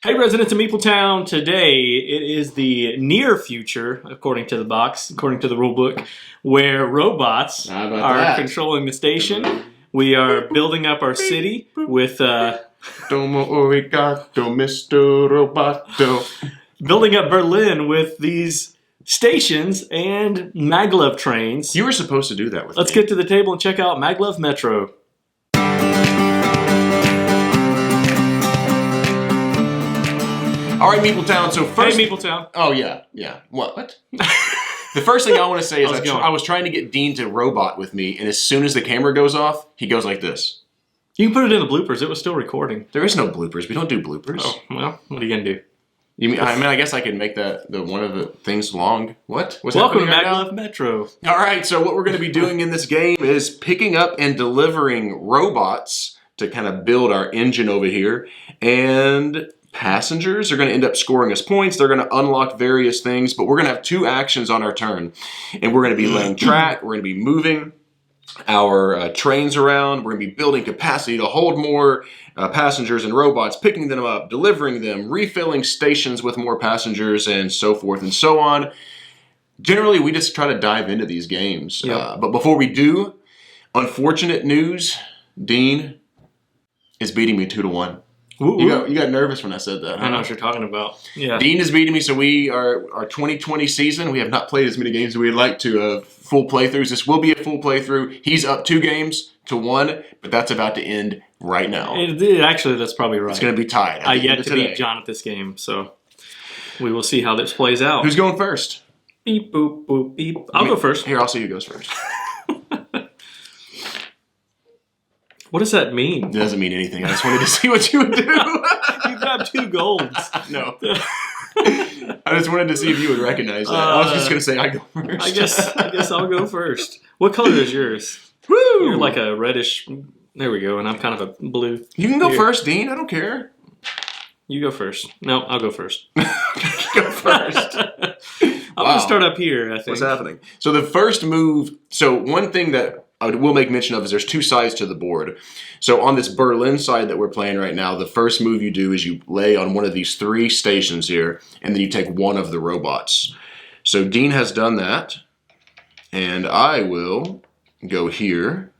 Hey, residents of Meepletown. Today it is the near future, according to the box, according to the rule book, where robots are controlling the station. We are building up our city with Domo arigato, Mr. Roboto. building up Berlin with these stations and Maglev trains. You were supposed to do that with Let's me. get to the table and check out Maglev Metro. All right, Meepletown. So first, Hey, Meepletown. Oh yeah. What? The first thing I want to say is I was trying to get Dean to robot with me, and as soon as the camera goes off, he goes like this. You can put it in the bloopers. It was still recording. There is no bloopers. We don't do bloopers. Oh, well, what are you going to do? I guess I can make that one of the things long. What? What's Welcome to happening right Maglev Metro. now? All right, so what we're going to be doing in this game is picking up and delivering robots to kind of build our engine over here, and passengers are going to end up scoring us points. They're going to unlock various things, but we're going to have two actions on our turn, and we're going to be laying track. We're going to be moving our trains around. We're going to be building capacity to hold more passengers and robots, picking them up, delivering them, refilling stations with more passengers, and so forth and so on. Generally, we just try to dive into these games. Yep. But before we do, unfortunate news, Dean is beating me 2-1. You got nervous when I said that. Huh? I know what you're talking about. Yeah. Dean is beating me, so our 2020 season, we have not played as many games as we'd like to. Full playthroughs. This will be a full playthrough. He's up 2-1, but that's about to end right now. Actually, that's probably right. It's going to be tied. I yet to beat John at this game, so we will see how this plays out. Who's going first? Beep, boop, boop, beep. I'll go first. Here, I'll see who goes first. What does that mean? It doesn't mean anything. I just wanted to see what you would do. You grabbed 2 golds. No. I just wanted to see if you would recognize that. I was just going to say I go first. I guess I'll go first. What color is yours? Woo! You're like a reddish. There we go, and I'm kind of a blue. You can go first, Dean. I don't care. You go first. No, I'll go first. Go first. I'm going to start up here, I think. What's happening? So the first move, so one thing that I will make mention of is there's 2 sides to the board. So on this Berlin side that we're playing right now, the first move you do is you lay on one of these 3 stations here, and then you take one of the robots. So Dean has done that, and I will go here,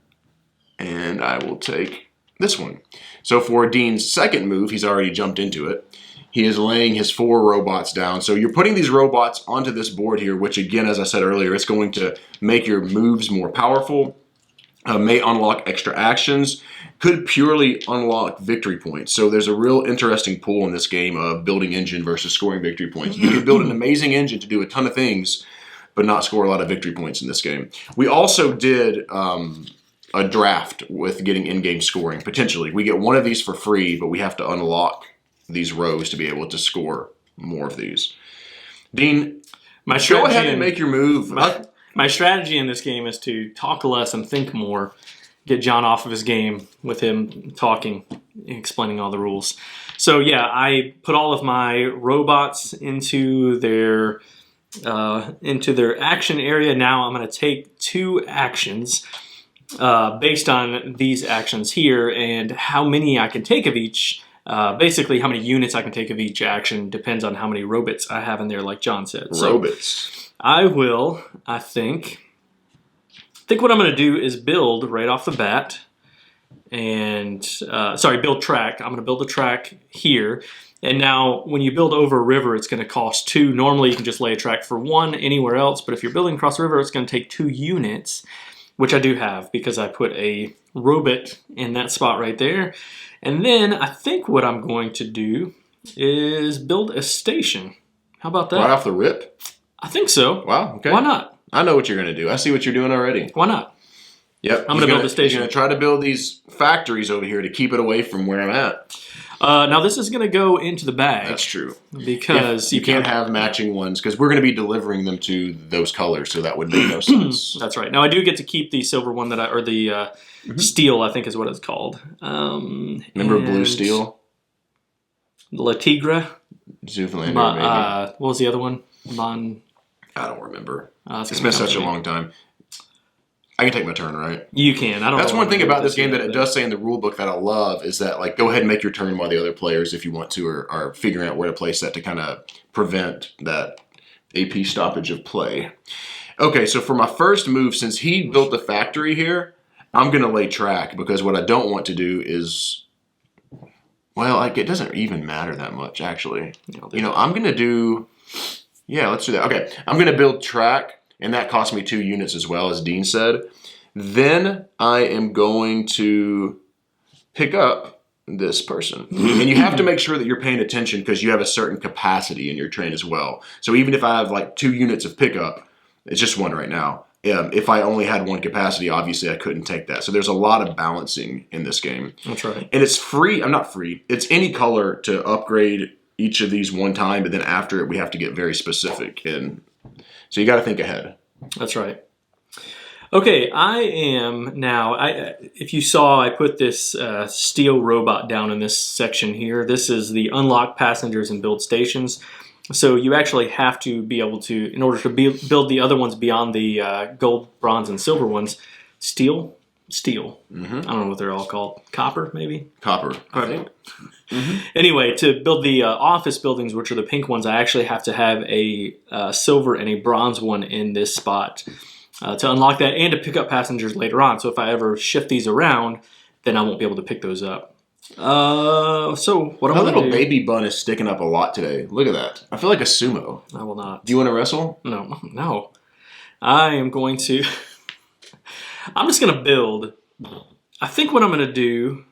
and I will take this one. So for Dean's second move, he's already jumped into it. He is laying his 4 robots down. So you're putting these robots onto this board here, which again, as I said earlier, it's going to make your moves more powerful, may unlock extra actions, could purely unlock victory points. So there's a real interesting pool in this game of building engine versus scoring victory points. You can build an amazing engine to do a ton of things, but not score a lot of victory points in this game. We also did a draft with getting in-game scoring, potentially. We get one of these for free, but we have to unlock these rows to be able to score more of these. Dean, go ahead and make your move. My strategy in this game is to talk less and think more. Get John off of his game with him talking, explaining all the rules. So yeah, I put all of my robots into their action area. Now I'm going to take 2 actions based on these actions here and how many I can take of each. Basically, how many units I can take of each action depends on how many robots I have in there, like John said. Robots. So I will, I think what I'm going to do is build right off the bat and, build track. I'm going to build a track here. And now when you build over a river, it's going to cost 2. Normally you can just lay a track for 1 anywhere else, but if you're building across a river, it's going to take 2 units, which I do have because I put a robot in that spot right there. And then I think what I'm going to do is build a station. How about that? Right off the rip? I think so. Wow, okay. Why not? I know what you're going to do. I see what you're doing already. Why not? Yep. I'm going to build a station. You're going to try to build these factories over here to keep it away from where I'm at. Now this is going to go into the bag. That's true. Because you can't have matching ones because we're going to be delivering them to those colors, so that would make no sense. That's right. Now I do get to keep the silver one or the steel, I think is what it's called. Remember blue steel? La Tigra. Zoolander, maybe. What was the other one? I don't remember. It's been such a long time. I can take my turn, right? You can. I don't. That's know one thing about this game yet, that it does say in the rule book that I love is that like go ahead and make your turn while the other players, if you want to, are figuring out where to place that to kind of prevent that AP stoppage of play. Okay, so for my first move, since he built the factory here, I'm going to lay track because what I don't want to do is, well, like it doesn't even matter that much actually. You know, I'm going to do, yeah, let's do that. Okay, I'm going to build track. And that cost me 2 units as well, as Dean said. Then I am going to pick up this person. And you have to make sure that you're paying attention because you have a certain capacity in your train as well. So even if I have like 2 units of pickup, it's just 1 right now. If I only had 1 capacity, obviously I couldn't take that. So there's a lot of balancing in this game. That's right. And it's free. I'm not free. It's any color to upgrade each of these one time, but then after it, we have to get very specific. And so you got to think ahead. That's right. Okay, I am now, if you saw, I put this steel robot down in this section here. This is the unlock passengers and build stations. So you actually have to be able to, in order to build the other ones beyond the gold, bronze, and silver ones, steel. Mm-hmm. I don't know what they're all called. Copper, maybe? Copper, I think. Mm-hmm. Anyway, to build the office buildings, which are the pink ones, I actually have to have a silver and a bronze one in this spot to unlock that and to pick up passengers later on. So if I ever shift these around, then I won't be able to pick those up. So what I'm going to do... That little baby bun is sticking up a lot today. Look at that. I feel like a sumo. I will not. Do you want to wrestle? No. I am going to... I'm just going to build. I think what I'm going to do...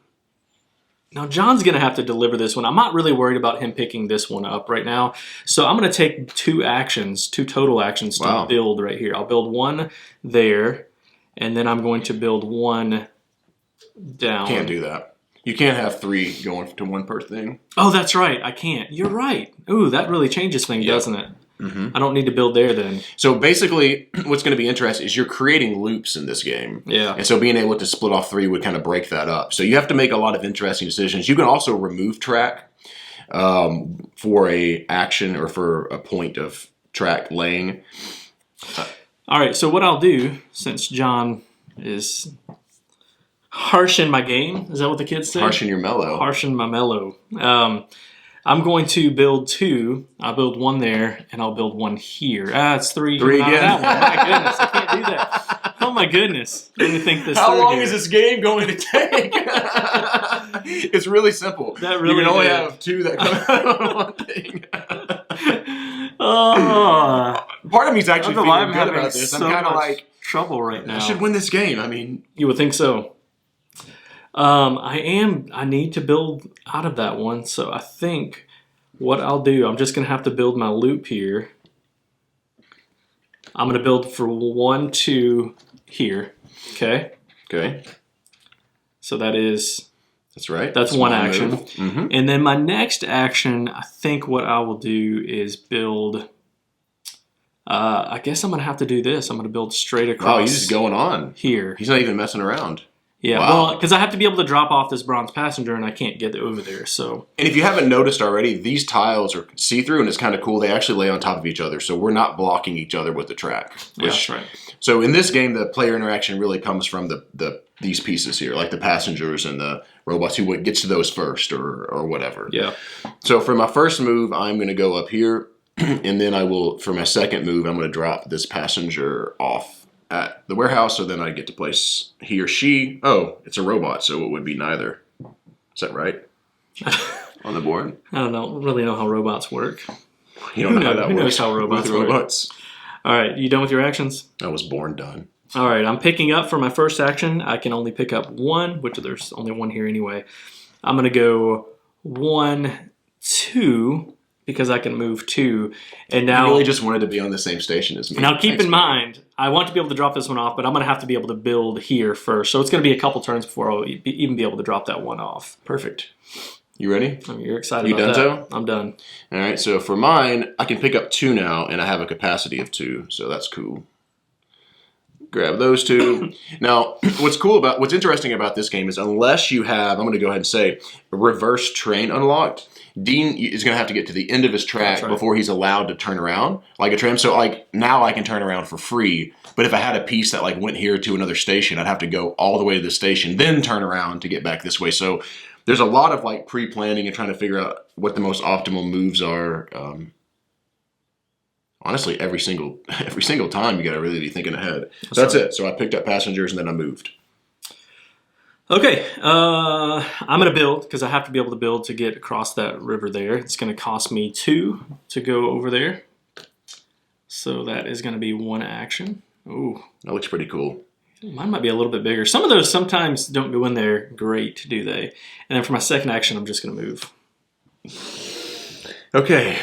Now, John's going to have to deliver this one. I'm not really worried about him picking this one up right now. So I'm going to take 2 total actions to build right here. I'll build 1 there, and then I'm going to build 1 down. Can't do that. You can't have 3 going to 1 per thing. Oh, that's right. I can't. You're right. Ooh, that really changes things, doesn't it? Mm-hmm. I don't need to build there then. So basically, what's going to be interesting is you're creating loops in this game. Yeah. And so being able to split off 3 would kind of break that up. So you have to make a lot of interesting decisions. You can also remove track for a action or for a point of track laying. All right. So what I'll do, since John is harsh in my game, is that what the kids say? Harsh in your mellow. Harsh in my mellow. I'm going to build 2. I'll build 1 there, and I'll build 1 here. It's 3. 3 again. That one. My goodness, I can't do that. Oh my goodness. Let me think this How through long here. is this game going to take? It's really simple. That really you can only did. have 2 that come out of 1 thing. Part of me's actually feeling good about this. I'm kind of like trouble right now. I should win this game. I mean, you would think so. I need to build out of that one, so I think what I'll do, I'm just going to have to build my loop here. I'm going to build for 1, 2 here. Okay? Okay. So that's right. That's one action. Mm-hmm. And then my next action, I think what I will do is build... I guess I'm going to have to do this. I'm going to build straight across. Oh, he's just going on. Here. He's not even messing around. Yeah, wow. Well, because I have to be able to drop off this bronze passenger, and I can't get over there. So, and if you haven't noticed already, these tiles are see-through, and it's kind of cool. They actually lay on top of each other, so we're not blocking each other with the track. That's right. So in this game, the player interaction really comes from these pieces here, like the passengers and the robots. Who gets to those first, or whatever. Yeah. So for my first move, I'm going to go up here, and then I will. For my second move, I'm going to drop this passenger off at the warehouse, so then I get to place he or she. Oh, it's a robot, so it would be neither. Is that right? On the board? I don't really know how robots work. You don't know how that works. Who knows how robots work? Robots. All right, you done with your actions? I was born done. All right, I'm picking up for my first action. I can only pick up 1, which there's only 1 here anyway. I'm going to go 1, 2, because I can move 2. And now, you really just wanted to be on the same station as me. Now keep in mind, I want to be able to drop this one off, but I'm going to have to be able to build here first. So it's going to be a couple turns before I'll even be able to drop that one off. Perfect. You ready? I mean, you're excited about that? You done, I'm done. All right, so for mine, I can pick up 2 now, and I have a capacity of 2, so that's cool. grab those two. Now, what's interesting about this game is unless you have, I'm going to go ahead and say, reverse train unlocked, Dean is going to have to get to the end of his track before he's allowed to turn around like a tram. So like now I can turn around for free. But if I had a piece that like went here to another station, I'd have to go all the way to the station, then turn around to get back this way. So there's a lot of like pre-planning and trying to figure out what the most optimal moves are. Honestly, every single time you got to really be thinking ahead. So that's it. So I picked up passengers and then I moved. Okay, I'm going to build because I have to be able to build to get across that river there. It's going to cost me 2 to go over there. So that is going to be 1 action. Ooh. That looks pretty cool. Mine might be a little bit bigger. Some of those sometimes don't go in there great, do they? And then for my second action, I'm just going to move. Okay.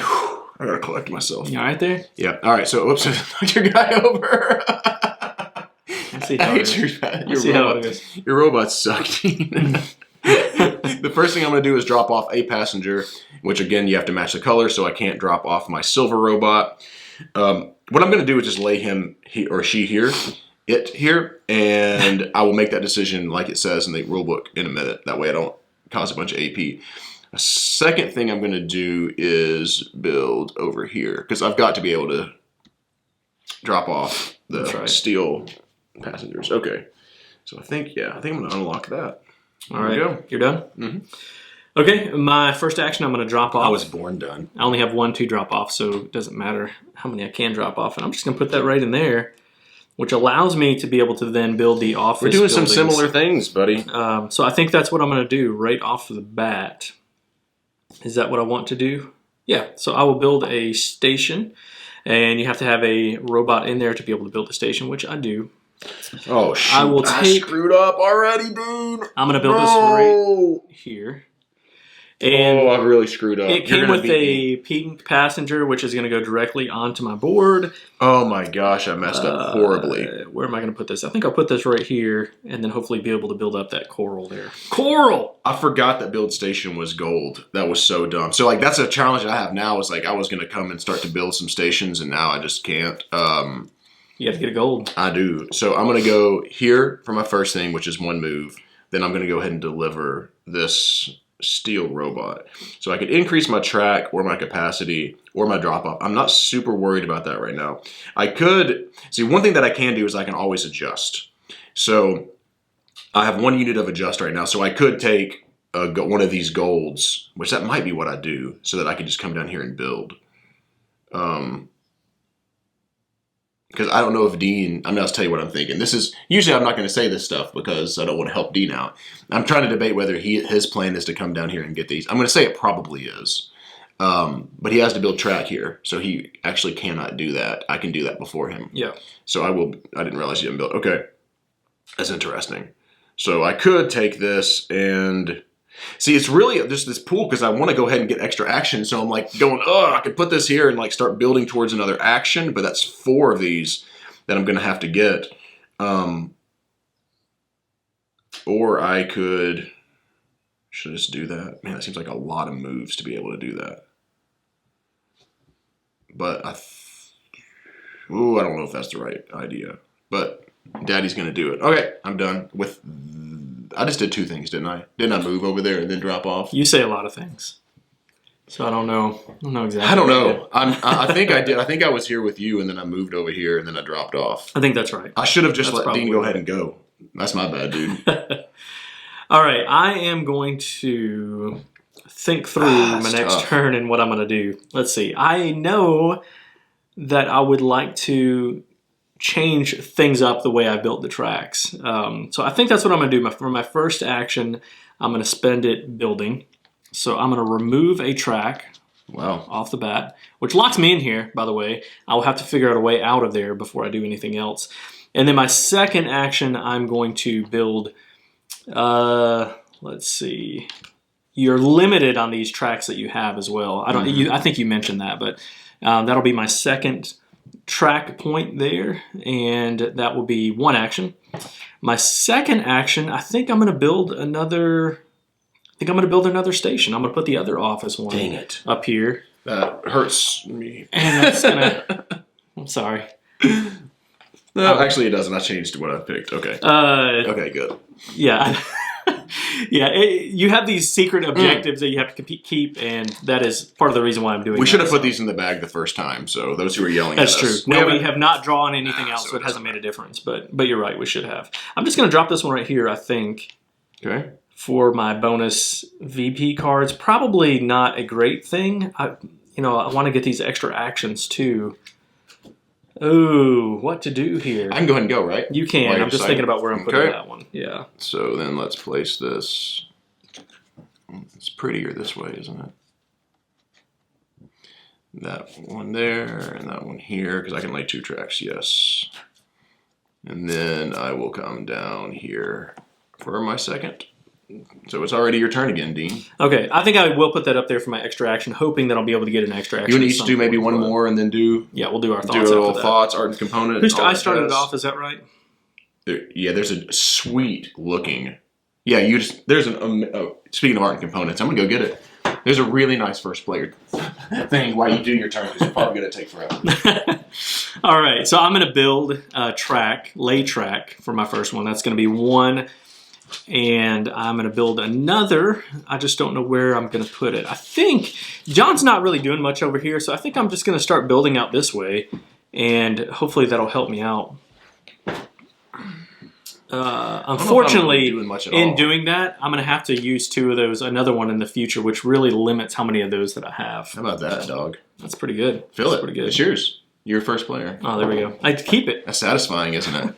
I got to collect myself. You all right there? Yeah. All right. So, oops, I knocked your guy over. I see how it is. Your robot sucked. The first thing I'm going to do is drop off a passenger, which again, you have to match the color, so I can't drop off my silver robot. What I'm going to do is just lay him, he or she here, and I will make that decision like it says in the rulebook in a minute. That way I don't cause a bunch of AP. A second thing I'm going to do is build over here, because I've got to be able to drop off the steel passengers. Okay. So I think I'm going to unlock that. All right. You're done? Mm-hmm. Okay, my first action I'm going to drop off. I was born done. I only have 1 to drop off, so it doesn't matter how many I can drop off. And I'm just going to put that right in there, which allows me to be able to then build the office We're doing buildings. some similar things, buddy. So I think that's what I'm going to do right off the bat. Is that what I want to do? Yeah, so I will build a station, and you have to have a robot in there to be able to build a station, which I do. Oh, shoot. I screwed up already, dude. I'm going to build this right here. And I've really screwed up. It came with a pink passenger, which is going to go directly onto my board. Oh my gosh, I messed up horribly. Where am I going to put this? I think I'll put this right here, and then hopefully be able to build up that coral there. Coral! I forgot that build station was gold. That was so dumb. So like that's a challenge I have now. Is like I was going to come and start to build some stations, and now I just can't. You have to get a gold. I do. So I'm going to go here for my first thing, which is 1 move. Then I'm going to go ahead and deliver this steel robot. So I could increase my track or my capacity or my drop off. I'm not super worried about that right now. I could, see one thing that I can do is I can always adjust. So I have 1 unit of adjust right now. So I could take one of these golds, which that might be what I do, so that I could just come down here and build. Because I don't know if Dean, I'm going to tell you what I'm thinking. This is, usually I'm not going to say this stuff because I don't want to help Dean out. I'm trying to debate whether his plan is to come down here and get these. I'm going to say it probably is. But he has to build track here, so he actually cannot do that. I can do that before him. Yeah. So I didn't realize he didn't build. Okay. That's interesting. So I could take this and... See, it's really just this pool because I want to go ahead and get extra action. So I'm like going, I could put this here and like start building towards another action. But that's 4 of these that I'm going to have to get. Or I could, should I just do that? Man, that seems like a lot of moves to be able to do that. But I don't know if that's the right idea. But Daddy's going to do it. Okay, I'm done with... I just did 2 things, didn't I? Didn't I move over there and then drop off? You say a lot of things. So I don't know exactly. I don't know. I think I did. I think I was here with you and then I moved over here and then I dropped off. I think that's right. I should have just let Dean go ahead and go. That's my bad, dude. All right. I am going to think through my next turn and what I'm going to do. Let's see. I know that I would like to change things up the way I built the tracks. So I think that's what I'm going to do. For my first action, I'm going to spend it building. So I'm going to remove a track off the bat, which locks me in here, by the way. I will have to figure out a way out of there before I do anything else. And then my second action, I'm going to build, let's see. You're limited on these tracks that you have as well. I think you mentioned that, but that'll be my second track point there, and that will be 1 action. My second action, I think I'm going to build another station. I'm going to put the other office one up here. That hurts me. And that's going to... I'm sorry. No, actually it doesn't. I changed what I picked. Okay. Okay, good. Yeah. Yeah, you have these secret objectives that you have to keep, and that is part of the reason why I'm doing. We should have put these in the bag the first time. So those who are yelling That's at true. us, We have not drawn anything else, so it hasn't made a difference. But you're right, we should have. I'm just going to drop this one right here. I think. Okay. For my bonus VP cards, probably not a great thing. I want to get these extra actions too. Oh, what to do here? I can go ahead and go, right? You can. I'm just thinking about where I'm putting that one. Yeah. So then let's place this. It's prettier this way, isn't it? That one there and that one here, because I can lay 2 tracks, yes. And then I will come down here for my second. So it's already your turn again, Dean. Okay, I think I will put that up there for my extra action, hoping that I'll be able to get an extra action. You want to each do maybe one more and then do... Yeah, we'll do our thoughts. Do a little thoughts, art and component. I started it off, is that right? Yeah, there's a sweet looking... Yeah, there's speaking of art and components, I'm going to go get it. There's a really nice first player thing while you do your turn, because it's probably going to take forever. All right, so I'm going to build a lay track for my first one. That's going to be 1... And I'm going to build another. I just don't know where I'm going to put it. I think John's not really doing much over here, so I think I'm just going to start building out this way, and hopefully that'll help me out. Unfortunately, in doing that, I'm going to have to use 2 of those, another one in the future, which really limits how many of those that I have. How about that, dog? That's pretty good. Feel That's it. pretty good. It's yours. You're first player. Oh, there we go. I keep it. That's satisfying, isn't it?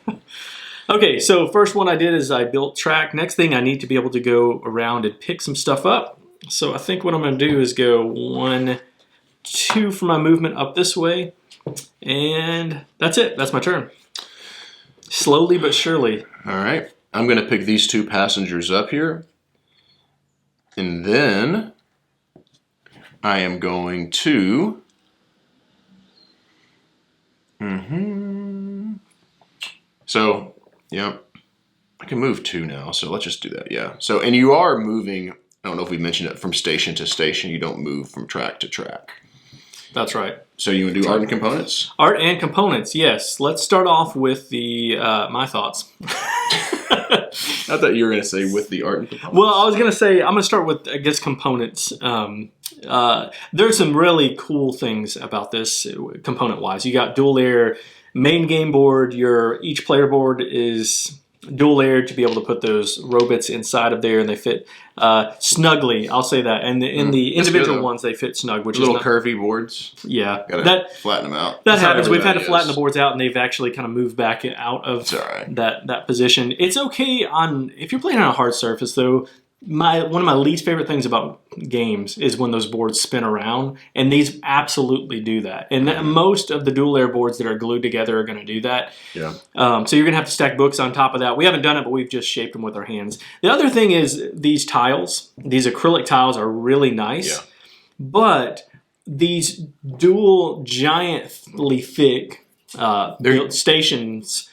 Okay, so first one I did is I built track. Next thing, I need to be able to go around and pick some stuff up. So I think what I'm going to do is go 1, 2 for my movement up this way. And that's it. That's my turn. Slowly but surely. All right. I'm going to pick these 2 passengers up here. And then I am going to... So... Yeah, I can move 2 now, so let's just do that, yeah. So, and you are moving, I don't know if we mentioned it, from station to station. You don't move from track to track. That's right. So you want to do art and components? Art and components, yes. Let's start off with the my thoughts. I thought you were going to say with the art and components. Well, I was going to say, I'm going to start with, I guess, components. There's some really cool things about this component-wise. You got dual layer main game board. Each player board is dual layered to be able to put those robots inside of there, and they fit snugly. I'll say that. And in the individual ones, they fit snug, which little is curvy boards. Yeah, gotta flatten them out. That happens. We've had to flatten the boards out, and they've actually kind of moved back out of that position. It's okay if you're playing on a hard surface, though. One of my least favorite things about games is when those boards spin around, and these absolutely do that. And most of the dual layer boards that are glued together are going to do that. Yeah. So you're going to have to stack books on top of that. We haven't done it, but we've just shaped them with our hands. The other thing is these tiles, these acrylic tiles are really nice, but these dual giantly thick stations,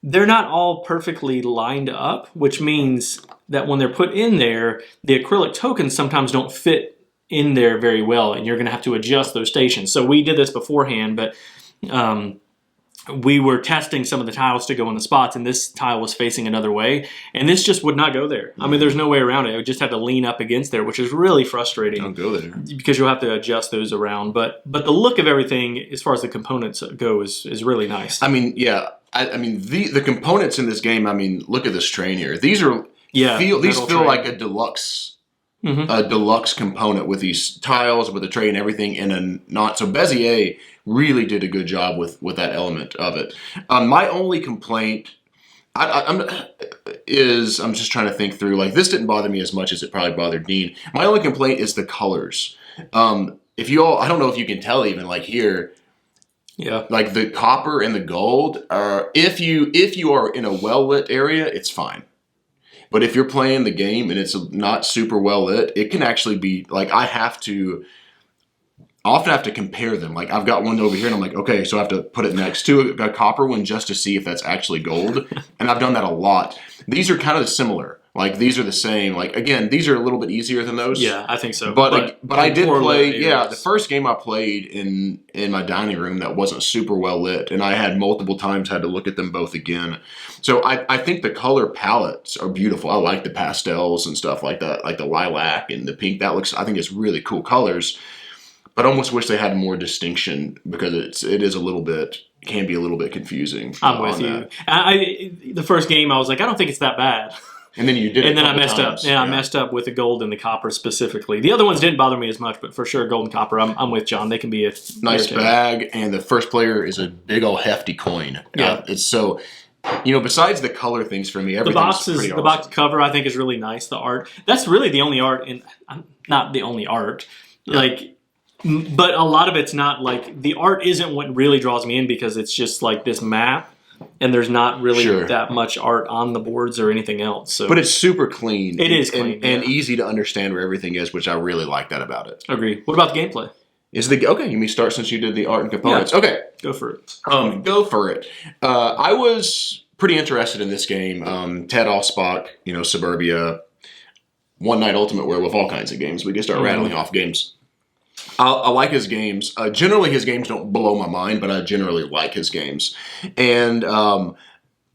they're not all perfectly lined up, which means that when they're put in there, the acrylic tokens sometimes don't fit in there very well, and you're going to have to adjust those stations. So we did this beforehand, but we were testing some of the tiles to go in the spots, and this tile was facing another way, and this just would not go there. I mean, there's no way around it. I would just have to lean up against there, which is really frustrating. Don't go there. Because you'll have to adjust those around. But the look of everything, as far as the components go, is really nice. I mean, yeah. I mean, the components in this game, I mean, look at this train here. These are... these feel like a deluxe component with these tiles, with the tray and everything, and a knot. So Bezier really did a good job with that element of it. My only complaint I'm just trying to think through. Like, this didn't bother me as much as it probably bothered Dean. My only complaint is the colors. If you all, I don't know if you can tell even like here. Yeah. Like the copper and the gold are, if you are in a well-lit area, it's fine. But if you're playing the game and it's not super well lit, it can actually be like I often have to compare them. Like I've got one over here and I'm like, okay, so I have to put it next to a copper one just to see if that's actually gold. And I've done that a lot. These are kind of similar. Like these are the same. Like again, these are a little bit easier than those. Yeah, I think so. But I did play. Yeah, areas. the first game I played in my dining room that wasn't super well lit, and I had multiple times had to look at them both again. So I think the color palettes are beautiful. I like the pastels and stuff like that, like the lilac and the pink. I think it's really cool colors. But I almost wish they had more distinction because it can be a little bit confusing. I'm with you. The first game I was like, I don't think it's that bad. And then you did it. And then I messed up. Yeah, I messed up with the gold and the copper specifically. The other ones didn't bother me as much, but for sure, gold and copper, I'm with John. They can be a nice bag, and the first player is a big old hefty coin. Yeah, it's so. Besides the color things for me, everything's pretty awesome. The box cover I think is really nice. The art, that's really the only art, and not the only art. Yeah. But a lot of it's not like the art isn't what really draws me in because it's just like this map. And there's not really that much art on the boards or anything else. So. But it's super clean. It is clean. And easy to understand where everything is, which I really like that about it. Agree. What about the gameplay? Okay, you may start since you did the art and components. Yeah. Okay. Go for it. Go for it. I was pretty interested in this game. Ted Allspock, Suburbia, One Night Ultimate Werewolf, all kinds of games. We can start rattling off games. I like his games. Generally, his games don't blow my mind, but I generally like his games. And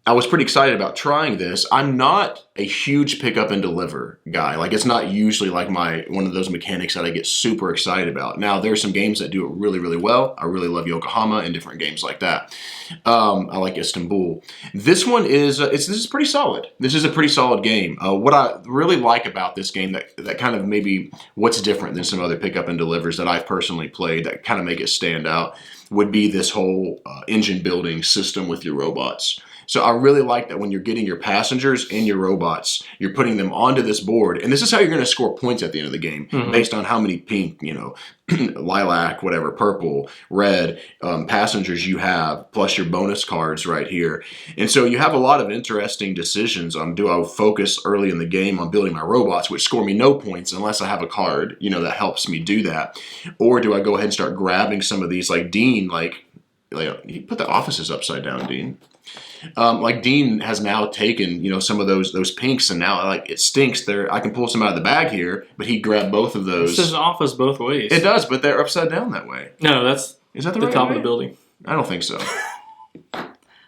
I was pretty excited about trying this. I'm not a huge pick up and deliver guy. Like, it's not usually like one of those mechanics that I get super excited about. Now, there's some games that do it really, really well. I really love Yokohama and different games like that. I like Istanbul. This one is this is pretty solid. This is a pretty solid game. What I really like about this game that kind of maybe what's different than some other pick up and delivers that I've personally played that kind of make it stand out would be this whole engine building system with your robots. So I really like that when you're getting your passengers and your robots, you're putting them onto this board. And this is how you're going to score points at the end of the game based on how many pink, lilac, whatever, purple, red passengers you have, plus your bonus cards right here. And so you have a lot of interesting decisions on do I focus early in the game on building my robots, which score me no points unless I have a card, that helps me do that. Or do I go ahead and start grabbing some of these like Dean, you put the offices upside down, Dean. Like Dean has now taken, some of those pinks, and now it stinks. I can pull some out of the bag here, but he grabbed both of those. It says office both ways. It does, but they're upside down that way. No, is that the right top way? of the building? I don't think so.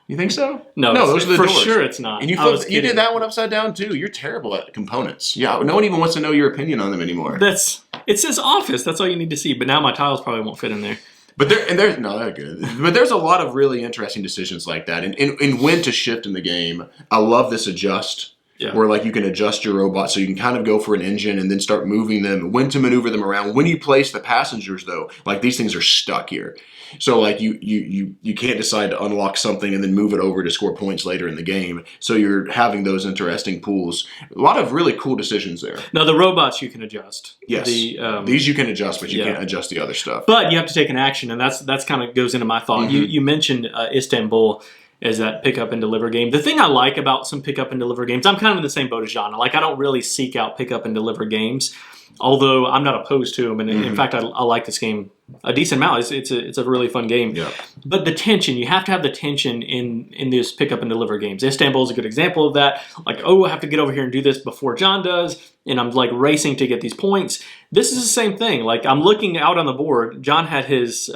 You think so? No, those are the for doors. Sure it's not. And you did that one upside down too. You're terrible at components. Yeah, no one even wants to know your opinion on them anymore. It says office. That's all you need to see. But now my tiles probably won't fit in there. But they're good. But there's a lot of really interesting decisions like that, and when to shift in the game. I love this adjust, where you can adjust your robot so you can kind of go for an engine and then start moving them. When to maneuver them around. When you place the passengers, though, these things are stuck here, so you can't decide to unlock something and then move it over to score points later in the game. So you're having those interesting pools. A lot of really cool decisions there. Now the robots you can adjust. Yes, these you can adjust, but you can't adjust the other stuff. But you have to take an action, and that's kind of goes into my thought. You mentioned Istanbul as that pick up and deliver game. The thing I like about some pick up and deliver games, I'm kind of in the same boat as John. I don't really seek out pick up and deliver games, although I'm not opposed to them. And in fact, I like this game a decent amount. It's a really fun game. Yeah. But the tension, you have to have the tension in these pick up and deliver games. Istanbul is a good example of that. I have to get over here and do this before John does, and I'm racing to get these points. This is the same thing. I'm looking out on the board. John had his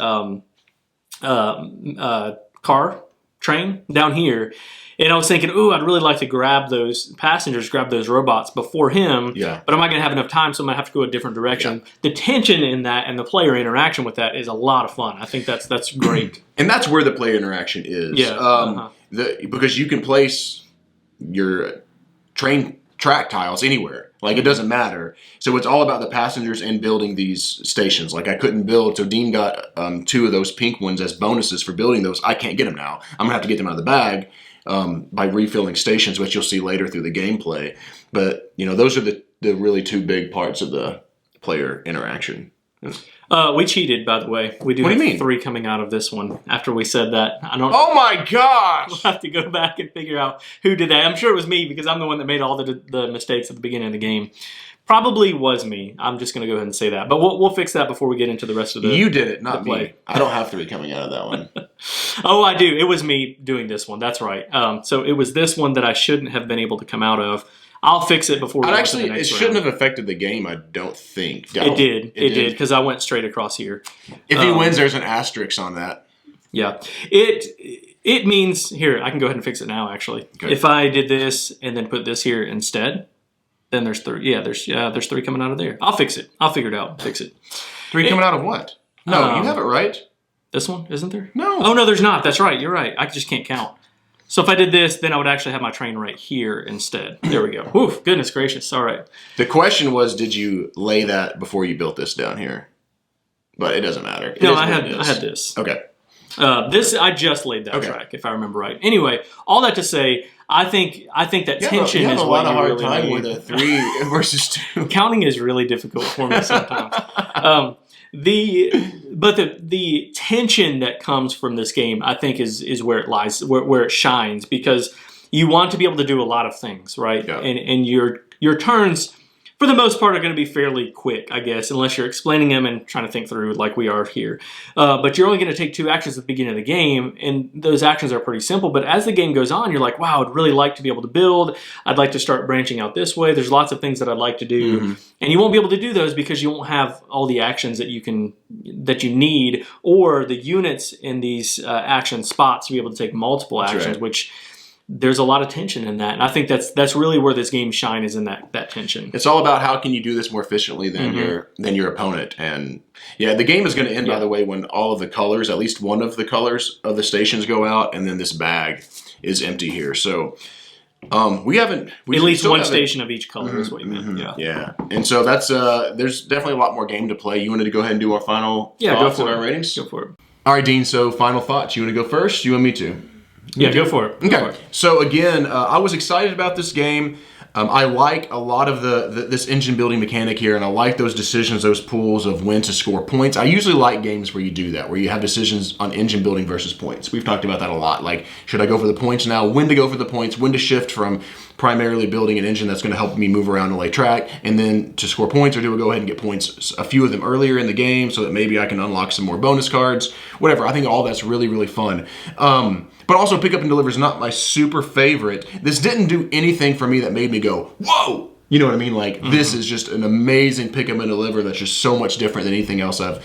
train down here, and I was thinking, I'd really like to grab those passengers, grab those robots before him, but I'm not going to have enough time, so I'm going to have to go a different direction. Yeah. The tension in that and the player interaction with that is a lot of fun. I think that's great. And that's where the player interaction is. Yeah. Because you can place your train track tiles anywhere. It doesn't matter. So it's all about the passengers and building these stations. I couldn't build, so Dean got 2 of those pink ones as bonuses for building those. I can't get them now. I'm going to have to get them out of the bag by refilling stations, which you'll see later through the gameplay. But, those are the really 2 big parts of the player interaction. We cheated, by the way. We do what have do you mean? 3 coming out of this one. After we said that, I don't. Oh my gosh! We'll have to go back and figure out who did that. I'm sure it was me because I'm the one that made all the mistakes at the beginning of the game. Probably was me. I'm just going to go ahead and say that. But we'll fix that before we get into the rest of the. You did it, not me. I don't have 3 coming out of that one. Oh, I do. It was me doing this one. That's right. So it was this one that I shouldn't have been able to come out of. I'll fix it before we go to the next it shouldn't round. have affected the game, I don't think. It did. It did, because I went straight across here. If he wins, there's an asterisk on that. Yeah. It means, here, I can go ahead and fix it now, actually. Okay. If I did this and then put this here instead, then there's 3. Yeah, there's 3 coming out of there. I'll fix it. I'll figure it out. Fix it. 3 coming out of what? No, you have it right. This one, isn't there? No. Oh, no, there's not. That's right. You're right. I just can't count. So if I did this, then I would actually have my train right here instead. There we go. Oof, goodness gracious. All right. The question was, did you lay that before you built this down here? But it doesn't matter. I had this. Okay. I just laid that track, if I remember right. Anyway, all that to say, I think that tension you have is a what lot of you hard really time need. with a 3 versus 2. Counting is really difficult for me sometimes. The tension that comes from this game, I think, is where it lies, where it shines, because you want to be able to do a lot of things, right? Yeah. And your turns, for the most part, are going to be fairly quick, I guess, unless you're explaining them and trying to think through like we are here. But you're only going to take 2 actions at the beginning of the game, and those actions are pretty simple. But as the game goes on, you're like, wow, I'd really like to be able to build. I'd like to start branching out this way. There's lots of things that I'd like to do. Mm-hmm. And you won't be able to do those because you won't have all the actions that you need, or the units in these action spots to be able to take multiple actions, right. Which... there's a lot of tension in that, and I think that's really where this game shines, is in that tension. It's all about how can you do this more efficiently than your opponent. And yeah, the game is going to end, by the way, when all of the colors, at least one of the colors of the stations, go out, and then this bag is empty here. So we at least one station of each color is what you meant. Yeah. And so that's there's definitely a lot more game to play. You wanted to go ahead and do our final thoughts and our ratings? Go for it. All right, Dean. So final thoughts. You want to go first? You want me to? Yeah, go for it. Okay. So again, I was excited about this game. I like a lot of this engine building mechanic here, and I like those decisions, those pools of when to score points. I usually like games where you do that, where you have decisions on engine building versus points. We've talked about that a lot. Like, should I go for the points now? When to go for the points? When to shift from primarily building an engine that's going to help me move around and lay track, and then to score points, or do I go ahead and get points, a few of them earlier in the game, so that maybe I can unlock some more bonus cards? Whatever. I think all that's really, really fun. But also, Pick Up and Deliver is not my super favorite. This didn't do anything for me that made me go, whoa! You know what I mean? Like, this is just an amazing Pick Up and Deliver that's just so much different than anything else I've...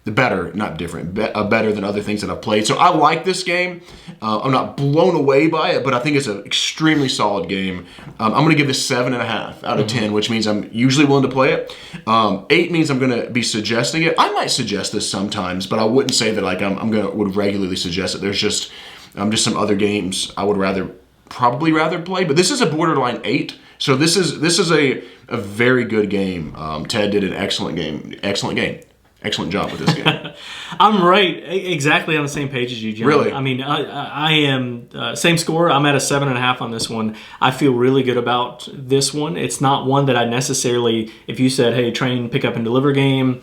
better than other things that I've played. So I like this game. I'm not blown away by it, but I think it's an extremely solid game. I'm going to give this 7.5 out of 10, which means I'm usually willing to play it. 8 means I'm going to be suggesting it. I might suggest this sometimes, but I wouldn't say that like would regularly suggest it. There's just some other games I would probably rather play, but this is a borderline 8. So this is a very good game. Ted did an excellent game. Excellent job with this game. I'm right exactly on the same page as you, John. Really? I mean, I am same score. I'm at a 7.5 on this one. I feel really good about this one. It's not one that I necessarily, if you said, hey, train, pick up and deliver game,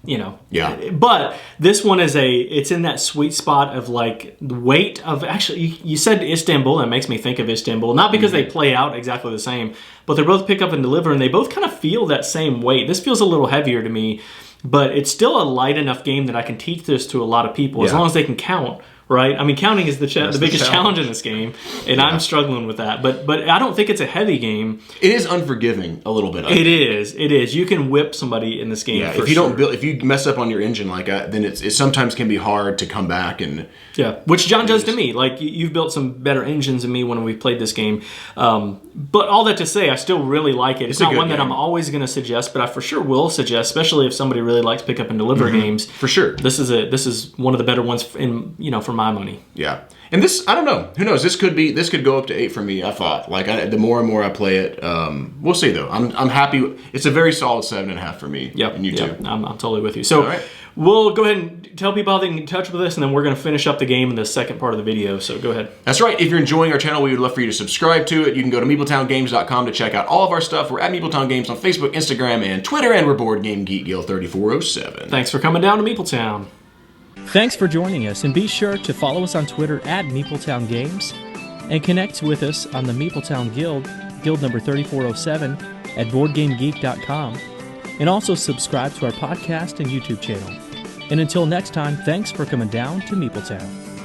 Yeah. But this one it's in that sweet spot of like the weight of, actually, you said Istanbul, and it makes me think of Istanbul, not because they play out exactly the same, but they both pick up and deliver, and they both kind of feel that same weight. This feels a little heavier to me, but it's still a light enough game that I can teach this to a lot of people, as long as they can count. Right? I mean, counting is the biggest challenge in this game, and I'm struggling with that. But I don't think it's a heavy game. It is unforgiving a little bit. It is. You can whip somebody in this game. Yeah, if you mess up on your engine like that, then it sometimes can be hard to come back and. Yeah, which John does to me. Like, you've built some better engines than me when we've played this game. But all that to say, I still really like it. It's not one that I'm always going to suggest, but I for sure will suggest, especially if somebody really likes pick up and deliver games. For sure. This is one of the better ones for my money. Yeah. And this, I don't know. Who knows? This could go up to 8 for me, I thought. Like, the more and more I play it, we'll see, though. I'm happy. It's a very solid 7.5 for me. Yep. And you too. I'm totally with you. So, all right. We'll go ahead and tell people how they can get in touch with us, and then we're going to finish up the game in the second part of the video. So go ahead. That's right. If you're enjoying our channel, we would love for you to subscribe to it. You can go to MeepletownGames.com to check out all of our stuff. We're at Meepletown Games on Facebook, Instagram, and Twitter, and we're Board Game Geek Guild 3407. Thanks for coming down to Meepletown. Thanks for joining us, and be sure to follow us on Twitter at Meepletown Games, and connect with us on the Meepletown Guild, guild number 3407, at BoardGameGeek.com, and also subscribe to our podcast and YouTube channel. And until next time, thanks for coming down to Meepletown.